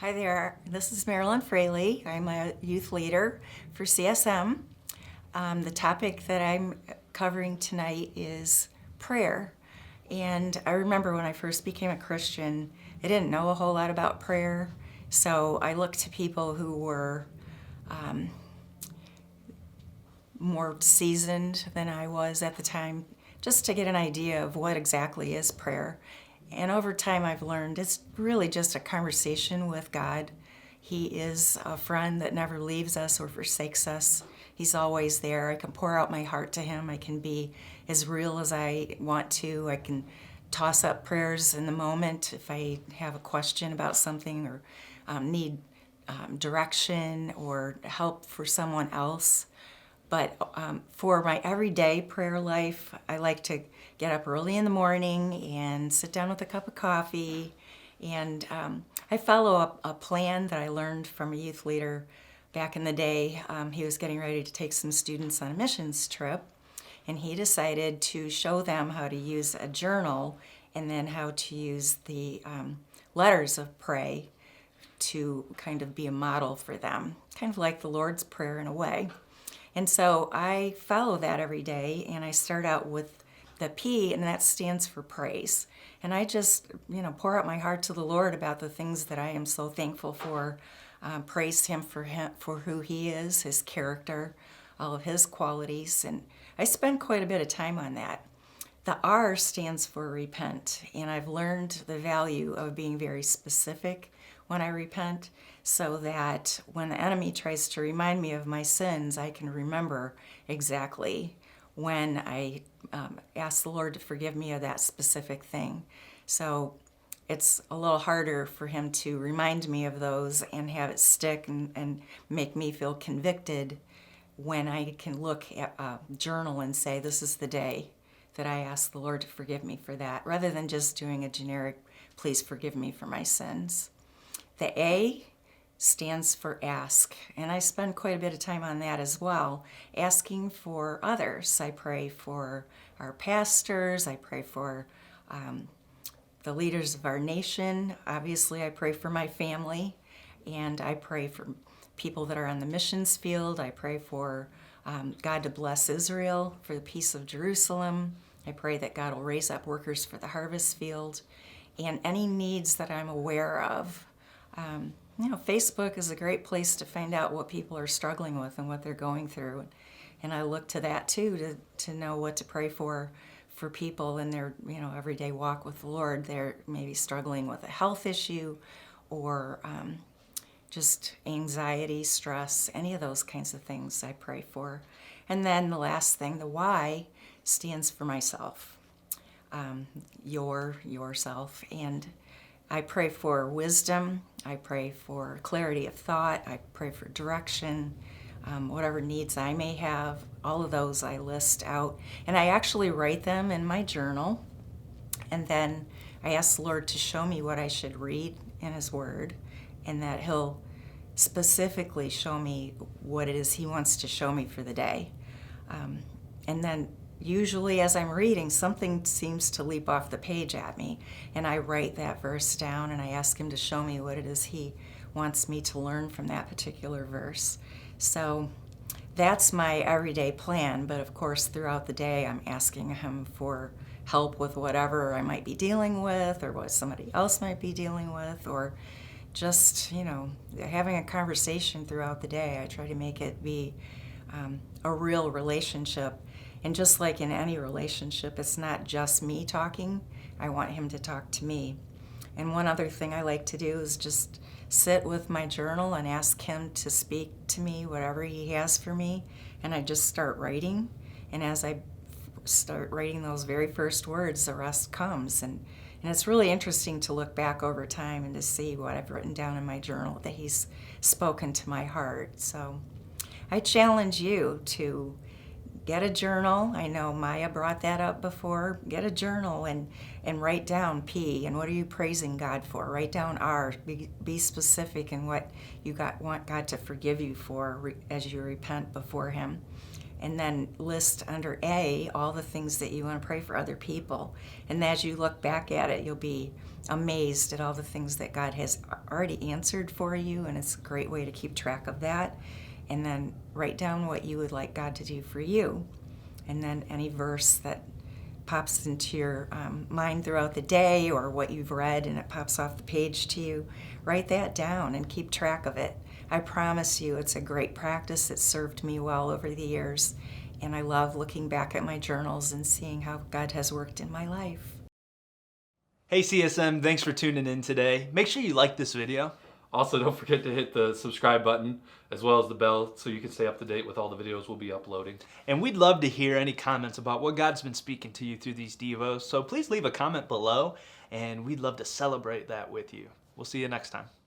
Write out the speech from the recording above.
Hi there, this is Marilyn Fraley. I'm a youth leader for CSM. The topic that I'm covering tonight is prayer. And I remember when I first became a Christian, I didn't know a whole lot about prayer. So I looked to people who were more seasoned than I was at the time, just to get an idea of what exactly is prayer. And over time, I've learned it's really just a conversation with God. He is a friend that never leaves us or forsakes us. He's always there. I can pour out my heart to Him. I can be as real as I want to. I can toss up prayers in the moment if I have a question about something or need direction or help for someone else. But for my everyday prayer life, I like to get up early in the morning and sit down with a cup of coffee. And I follow a plan that I learned from a youth leader back in the day. He was getting ready to take some students on a missions trip, and he decided to show them how to use a journal and then how to use the letters of pray to kind of be a model for them, kind of like the Lord's Prayer in a way. And so I follow that every day, and I start out with the P, and that stands for praise. And I just, pour out my heart to the Lord about the things that I am so thankful for. Praise Him for who He is, His character, all of His qualities, and I spend quite a bit of time on that. The R stands for repent, and I've learned the value of being very specific when I repent, so that when the enemy tries to remind me of my sins, I can remember exactly when I ask the Lord to forgive me of that specific thing. So it's a little harder for Him to remind me of those and have it stick and make me feel convicted when I can look at a journal and say, this is the day that I ask the Lord to forgive me for that, rather than just doing a generic, please forgive me for my sins. The A stands for ask, and I spend quite a bit of time on that as well, asking for others. I pray for our pastors, I pray for the leaders of our nation. Obviously, I pray for my family, and I pray for people that are on the missions field. I pray for God to bless Israel, for the peace of Jerusalem. I pray that God will raise up workers for the harvest field, and any needs that I'm aware of. Facebook is a great place to find out what people are struggling with and what they're going through. And I look to that too to know what to pray for people in their everyday walk with the Lord. They're maybe struggling with a health issue or just anxiety, stress, any of those kinds of things I pray for. And then the last thing, the Y, stands for myself, yourself. And I pray for wisdom, I pray for clarity of thought, I pray for direction, whatever needs I may have, all of those I list out. And I actually write them in my journal, and then I ask the Lord to show me what I should read in His Word, and that He'll specifically show me what it is He wants to show me for the day. And then usually as I'm reading, something seems to leap off the page at me, and I write that verse down and I ask Him to show me what it is He wants me to learn from that particular verse. So that's my everyday plan, but of course throughout the day I'm asking Him for help with whatever I might be dealing with or what somebody else might be dealing with, or just, having a conversation throughout the day. I try to make it be a real relationship. And just like in any relationship, it's not just me talking. I want Him to talk to me. And one other thing I like to do is just sit with my journal and ask Him to speak to me, whatever He has for me. And I just start writing. And as I start writing those very first words, the rest comes. And it's really interesting to look back over time and to see what I've written down in my journal that He's spoken to my heart. So I challenge you to get a journal. I know Maya brought that up before. Get a journal and write down P, and what are you praising God for? Write down R. Be specific in what you want God to forgive you for as you repent before Him. and then list under A all the things that you want to pray for other people. And as you look back at it, you'll be amazed at all the things that God has already answered for you, and it's a great way to keep track of that. And then write down what you would like God to do for you. And then any verse that pops into your mind throughout the day, or what you've read and it pops off the page to you, write that down and keep track of it. I promise you it's a great practice that served me well over the years, and I love looking back at my journals and seeing how God has worked in my life. Hey CSM, thanks for tuning in today. Make sure you like this video. Also, don't forget to hit the subscribe button as well as the bell so you can stay up to date with all the videos we'll be uploading. And we'd love to hear any comments about what God's been speaking to you through these Devos. So please leave a comment below, and we'd love to celebrate that with you. We'll see you next time.